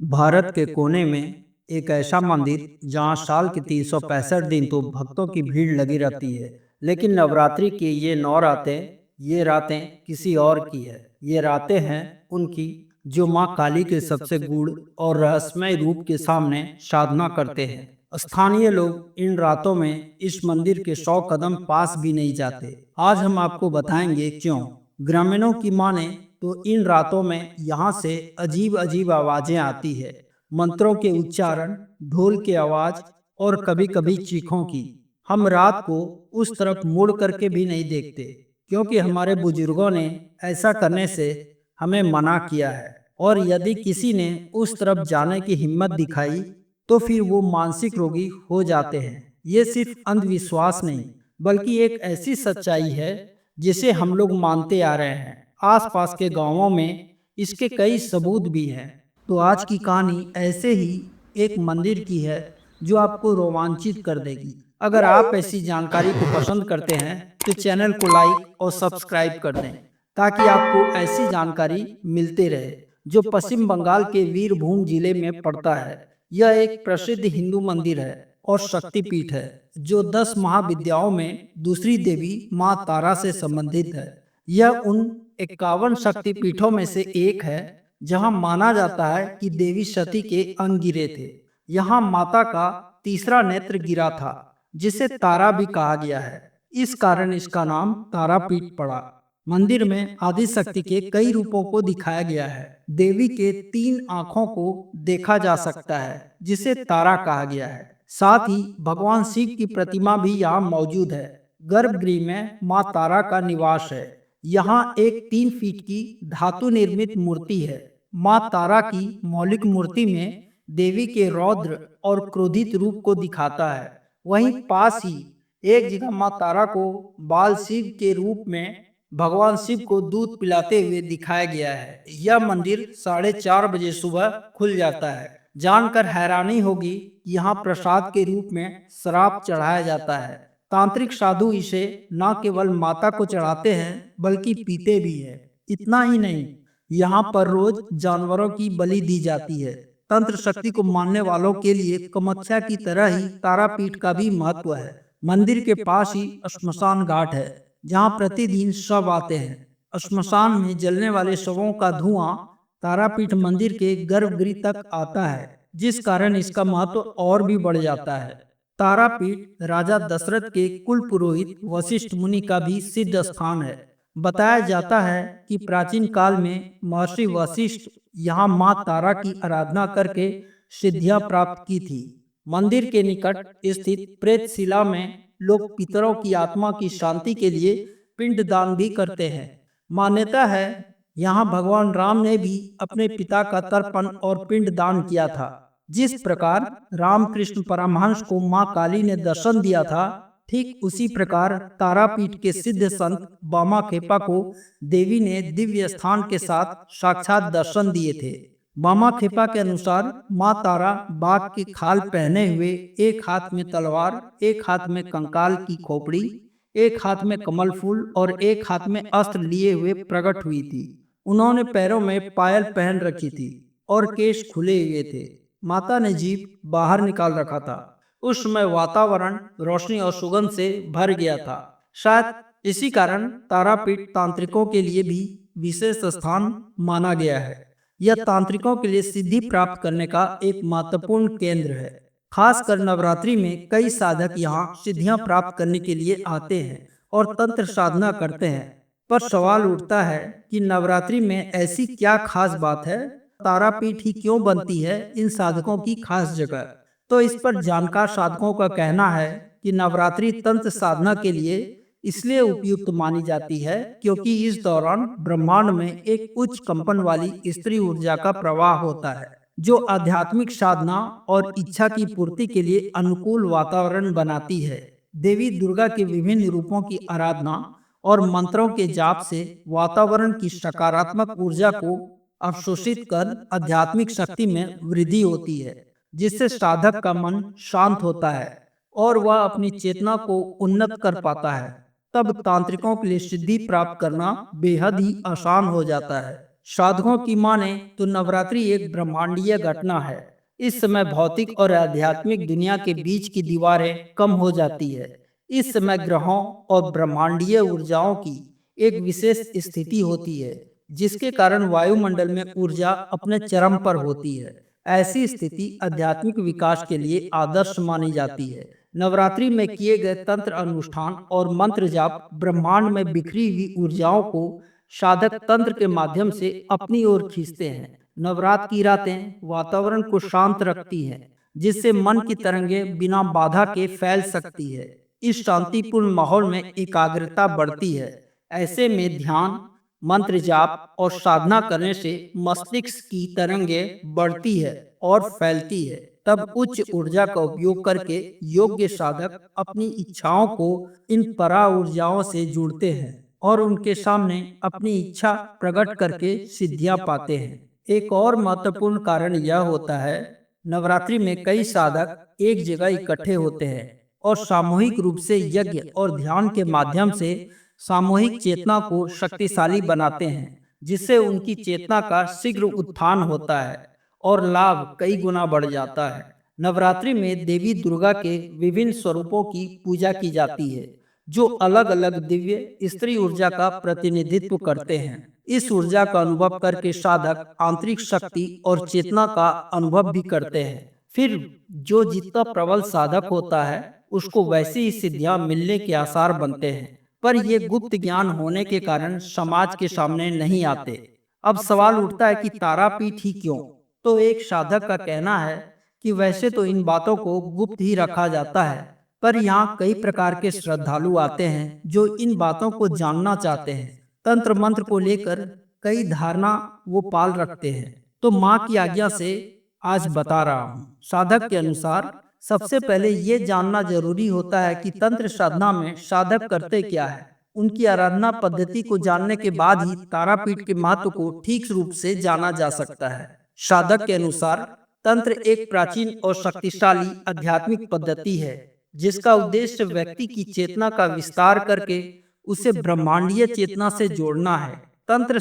भारत के कोने में एक ऐसा मंदिर जहां साल के 365 दिन तो भक्तों की भीड़ लगी रहती है। लेकिन नवरात्रि की ये रातें किसी और की है। ये रातें हैं उनकी जो मां काली के सबसे गूढ़ और रहस्यमय रूप के सामने साधना करते हैं। स्थानीय लोग इन रातों में इस मंदिर के 100 कदम पास भी नहीं जाते। आज हम आपको बताएंगे क्यों। ग्रामीणों की माने तो इन रातों में यहाँ से अजीब अजीब आवाजें आती है। मंत्रों के उच्चारण, ढोल की आवाज और कभी कभी चीखों की। हम रात को उस तरफ मुड़ करके भी नहीं देखते, क्योंकि हमारे बुजुर्गों ने ऐसा करने से हमें मना किया है। और यदि किसी ने उस तरफ जाने की हिम्मत दिखाई तो फिर वो मानसिक रोगी हो जाते हैं। ये सिर्फ अंधविश्वास नहीं, बल्कि एक ऐसी सच्चाई है जिसे हम लोग मानते आ रहे हैं। आसपास के गांवों में इसके कई सबूत भी हैं। तो आज की कहानी ऐसे ही एक मंदिर की है जो आपको रोमांचित कर देगी। अगर आप ऐसी जानकारी को पसंद करते हैं तो चैनल को लाइक और सब्सक्राइब कर दें, ताकि आपको ऐसी जानकारी मिलते रहे। जो पश्चिम बंगाल के वीरभूम जिले में पड़ता है। यह एक प्रसिद्ध हिंदू मंदिर है और शक्तिपीठ है, जो 10 महाविद्याओं में दूसरी देवी माँ तारा से संबंधित है। यह उन 51 शक्तिपीठों में से एक है जहां माना जाता है कि देवी सती के अंग गिरे थे। यहाँ माता का तीसरा नेत्र गिरा था, जिसे तारा भी कहा गया है। इस कारण इसका नाम तारापीठ पड़ा। मंदिर में आदि शक्ति के कई रूपों को दिखाया गया है। देवी के 3 आंखों को देखा जा सकता है, जिसे तारा कहा गया है। साथ ही भगवान शिव की प्रतिमा भी यहाँ मौजूद है। गर्भगृह में माँ तारा का निवास है। यहाँ एक 3 फीट की धातु निर्मित मूर्ति है। माँ तारा की मौलिक मूर्ति में देवी के रौद्र और क्रोधित रूप को दिखाता है। वहीं पास ही एक जगह माँ तारा को बाल शिव के रूप में भगवान शिव को दूध पिलाते हुए दिखाया गया है। यह मंदिर 4:30 बजे सुबह खुल जाता है। जानकर हैरानी होगी, यहाँ प्रसाद के रूप में शराब चढ़ाया जाता है। तांत्रिक साधु इसे न केवल माता को चढ़ाते हैं, बल्कि पीते भी है। इतना ही नहीं, यहाँ पर रोज जानवरों की बलि दी जाती है। तंत्र शक्ति को मानने वालों के लिए कामाख्या की तरह ही तारापीठ का भी महत्व है। मंदिर के पास ही श्मशान घाट है, जहाँ प्रतिदिन शव आते हैं। श्मशान में जलने वाले शवों का धुआं तारापीठ मंदिर के गर्भगृह तक आता है, जिस कारण इसका महत्व और भी बढ़ जाता है। तारापीठ राजा दशरथ के कुल पुरोहित वशिष्ठ मुनि का भी सिद्ध स्थान है। बताया जाता है कि प्राचीन काल में महर्षि वशिष्ठ यहाँ माँ तारा की आराधना करके सिद्धियां प्राप्त की थी। मंदिर के निकट स्थित प्रेतशिला में लोग पितरों की आत्मा की शांति के लिए पिंडदान भी करते हैं। मान्यता है यहाँ भगवान राम ने भी अपने पिता का तर्पण और पिंडदान किया था। जिस प्रकार रामकृष्ण परमहंस को माँ काली ने दर्शन दिया था, ठीक उसी प्रकार तारापीठ के सिद्ध संत बामा खेपा को देवी ने दिव्य स्थान के साथ साक्षात दर्शन दिए थे। बामा खेपा के अनुसार माँ तारा बाघ की खाल पहने हुए, एक हाथ में तलवार, एक हाथ में कंकाल की खोपड़ी, एक हाथ में कमल फूल और एक हाथ में अस्त्र लिए हुए प्रकट हुई थी। उन्होंने पैरों में पायल पहन रखी थी और केश खुले हुए थे। माता ने जीभ बाहर निकाल रखा था। उस समय वातावरण रोशनी और सुगंध से भर गया था। शायद इसी कारण तारापीठ तांत्रिकों के लिए भी विशेष स्थान माना गया है। यह तांत्रिकों के लिए सिद्धि प्राप्त करने का एक महत्वपूर्ण केंद्र है। खासकर नवरात्रि में कई साधक यहाँ सिद्धियां प्राप्त करने के लिए आते हैं और तंत्र साधना करते हैं। पर सवाल उठता है कि नवरात्रि में ऐसी क्या खास बात है? तारापीठ ही क्यों बनती है इन साधकों की खास जगह? तो इस पर जानकार साधकों का कहना है कि नवरात्रि तंत्र साधना के लिए इसलिए उपयुक्त मानी जाती है, क्योंकि इस दौरान ब्रह्मांड में एक उच्च कंपन वाली स्त्री ऊर्जा का प्रवाह होता है, जो आध्यात्मिक साधना और इच्छा की पूर्ति के लिए अनुकूल वातावरण बनाती है। देवी दुर्गा के विभिन्न रूपों की आराधना और मंत्रों के जाप से वातावरण की सकारात्मक ऊर्जा को अवशोषित कर आध्यात्मिक शक्ति में वृद्धि होती है, जिससे साधक का मन शांत होता है और वह अपनी चेतना को उन्नत कर पाता है। तब तांत्रिकों के लिए सिद्धि प्राप्त करना बेहद ही आसान हो जाता है। साधकों की माने तो नवरात्रि एक ब्रह्मांडीय घटना है। इस समय भौतिक और आध्यात्मिक दुनिया के बीच की दीवारें कम हो जाती है। इस समय ग्रहों और ब्रह्मांडीय ऊर्जाओं की एक विशेष स्थिति होती है, जिसके कारण वायुमंडल में ऊर्जा अपने चरम पर होती है। ऐसी स्थिति आध्यात्मिक विकास के लिए आदर्श मानी जाती है। नवरात्रि में किए गए तंत्र अनुष्ठान और मंत्र जाप ब्रह्मांड में बिखरी हुई ऊर्जाओं को साधक तंत्र के माध्यम से अपनी ओर खींचते हैं। नवरात्र की रातें वातावरण को शांत रखती हैं, जिससे मन की तरंगें बिना बाधा के फैल सकती है। इस शांतिपूर्ण माहौल में एकाग्रता बढ़ती है। ऐसे में ध्यान, मंत्र जाप और साधना करने से मस्तिष्क की तरंगें बढ़ती है और फैलती है। तब उच्च ऊर्जा का उपयोग करके योग्य साधक अपनी इच्छाओं को इन परा ऊर्जाओं से जुड़ते हैं और उनके सामने अपनी इच्छा प्रकट करके सिद्धियां पाते हैं। एक और महत्वपूर्ण कारण यह होता है, नवरात्रि में कई साधक एक जगह इकट्ठे होते हैं और सामूहिक रूप से यज्ञ और ध्यान के माध्यम से सामूहिक चेतना को शक्तिशाली बनाते हैं, जिससे उनकी चेतना का शीघ्र उत्थान होता है और लाभ कई गुना बढ़ जाता है। नवरात्रि में देवी दुर्गा के विभिन्न स्वरूपों की पूजा की जाती है, जो अलग अलग दिव्य स्त्री ऊर्जा का प्रतिनिधित्व करते हैं। इस ऊर्जा का अनुभव करके साधक आंतरिक शक्ति और चेतना का अनुभव भी करते हैं। फिर जो जितना प्रबल साधक होता है, उसको वैसी ही सिद्धियां मिलने के आसार बनते हैं, पर ये गुप्त ज्ञान होने के कारण समाज के सामने नहीं आते। अब सवाल उठता है कि तारापीठ ही क्यों? तो एक साधक का कहना है कि वैसे तो इन बातों को गुप्त ही रखा जाता है, पर यहाँ कई प्रकार के श्रद्धालु आते हैं जो इन बातों को जानना चाहते हैं। तंत्र मंत्र को लेकर कई धारणा वो पाल रखते हैं, तो माँ की आज्ञा से आज बता रहा हूँ। साधक के अनुसार सबसे पहले ये जानना जरूरी होता है कि तंत्र साधना में साधक करते क्या है। उनकी आराधना पद्धति को जानने के बाद ही तारापीठ के महत्व को ठीक रूप से जाना जा सकता है। साधक के अनुसार तंत्र एक प्राचीन और शक्तिशाली आध्यात्मिक पद्धति है, जिसका उद्देश्य व्यक्ति की चेतना का विस्तार करके उसे ब्रह्मांडीय चेतना से जोड़ना है। तंत्र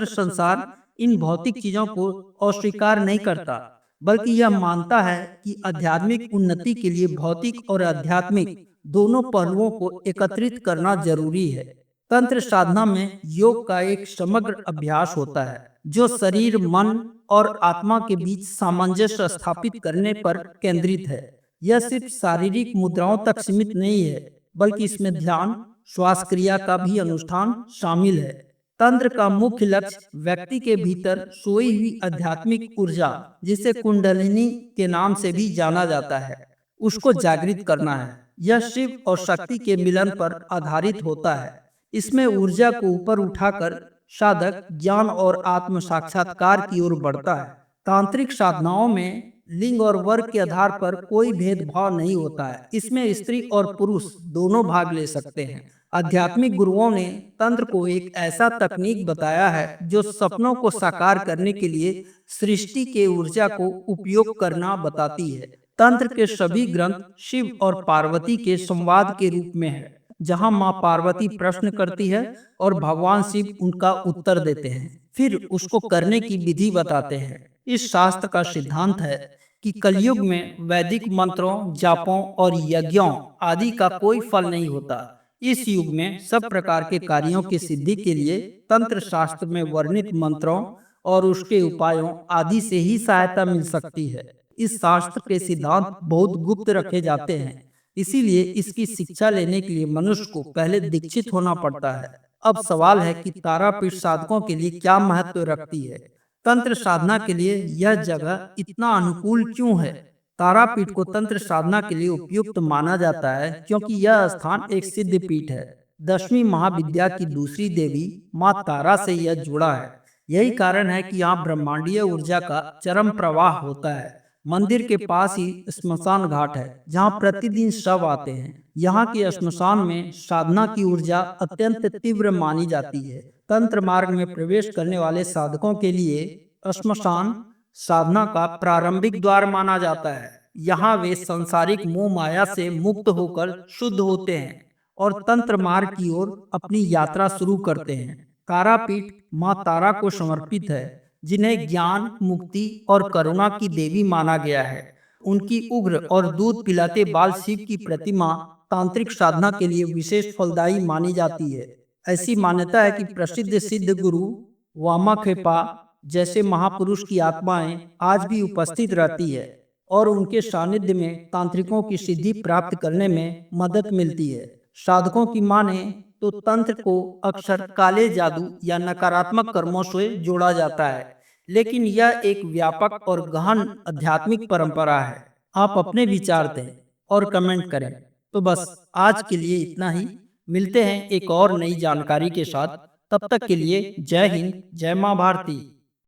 संसार इन भौतिक चीजों को अस्वीकार नहीं करता, बल्कि यह मानता है कि आध्यात्मिक उन्नति के लिए भौतिक और आध्यात्मिक दोनों पहलुओं को एकत्रित करना जरूरी है। तंत्र साधना में योग का एक समग्र अभ्यास होता है, जो शरीर, मन और आत्मा के बीच सामंजस्य स्थापित करने पर केंद्रित है। यह सिर्फ शारीरिक मुद्राओं तक सीमित नहीं है, बल्कि इसमें ध्यान, श्वास क्रिया का भी अनुष्ठान शामिल है। तंत्र का मुख्य लक्ष्य व्यक्ति के भीतर सोई हुई आध्यात्मिक ऊर्जा, जिसे कुंडलिनी के नाम से भी जाना जाता है, उसको जागृत करना है। यह शिव और शक्ति के मिलन पर आधारित होता है। इसमें ऊर्जा को ऊपर उठाकर साधक ज्ञान और आत्म साक्षात्कार की ओर बढ़ता है। तांत्रिक साधनाओं में लिंग और वर्ग के आधार पर कोई भेदभाव नहीं होता है। इसमें स्त्री और पुरुष दोनों भाग ले सकते हैं। आध्यात्मिक गुरुओं ने तंत्र को एक ऐसा तकनीक बताया है जो सपनों को साकार करने के लिए सृष्टि के ऊर्जा को उपयोग करना बताती है। तंत्र के सभी ग्रंथ शिव और पार्वती के संवाद के रूप में है, जहां मां पार्वती प्रश्न करती है और भगवान शिव उनका उत्तर देते हैं, फिर उसको करने की विधि बताते हैं। इस शास्त्र का सिद्धांत है कि कलयुग में वैदिक मंत्रों, जापों और यज्ञों आदि का कोई फल नहीं होता। इस युग में सब प्रकार के कार्यों की सिद्धि के लिए तंत्र शास्त्र में वर्णित मंत्रों और उसके उपायों आदि से ही सहायता मिल सकती है। इस शास्त्र के सिद्धांत बहुत गुप्त रखे जाते हैं, इसीलिए इसकी शिक्षा लेने के लिए मनुष्य को पहले दीक्षित होना पड़ता है। अब सवाल है कि तारापीठ साधकों के लिए क्या महत्व रखती है? तंत्र साधना के लिए यह जगह इतना अनुकूल क्यों है? तारापीठ को तंत्र साधना के लिए उपयुक्त माना जाता है क्योंकि यह स्थान एक सिद्ध पीठ है। 10वीं महाविद्या की दूसरी देवी माँ तारा से यह जुड़ा है। यही कारण है कि यहाँ ब्रह्मांडीय ऊर्जा का चरम प्रवाह होता है। मंदिर के पास ही श्मशान घाट है, जहाँ प्रतिदिन शव आते हैं। यहाँ के श्मशान में साधना की ऊर्जा अत्यंत तीव्र मानी जाती है। तंत्र मार्ग में प्रवेश करने वाले साधकों के लिए श्मशान साधना का प्रारंभिक द्वार माना जाता है। यहाँ वे संसारिक मोह माया से मुक्त होकर शुद्ध होते हैं और तंत्र मार्ग की ओर अपनी यात्रा शुरू करते हैं। तारापीठ माँ तारा को समर्पित है, जिन्हें ज्ञान, मुक्ति और करुणा की देवी माना गया है। उनकी उग्र और दूध पिलाते बाल शिव की प्रतिमा तांत्रिक साधना के लिए विशेष फलदायी मानी जाती है। ऐसी मान्यता है कि प्रसिद्ध सिद्ध गुरु वामाखेपा जैसे महापुरुष की आत्माएं आज भी उपस्थित रहती है और उनके सानिध्य में तांत्रिकों की सिद्धि प्राप्त करने में मदद मिलती है। साधकों की माने तो तंत्र को अक्सर काले जादू या नकारात्मक कर्मों से जोड़ा जाता है, लेकिन यह एक व्यापक और गहन आध्यात्मिक परंपरा है। आप अपने विचार दें और कमेंट करें। तो बस आज के लिए इतना ही। मिलते हैं एक और नई जानकारी के साथ। तब तक के लिए जय हिंद, जय माँ भारती।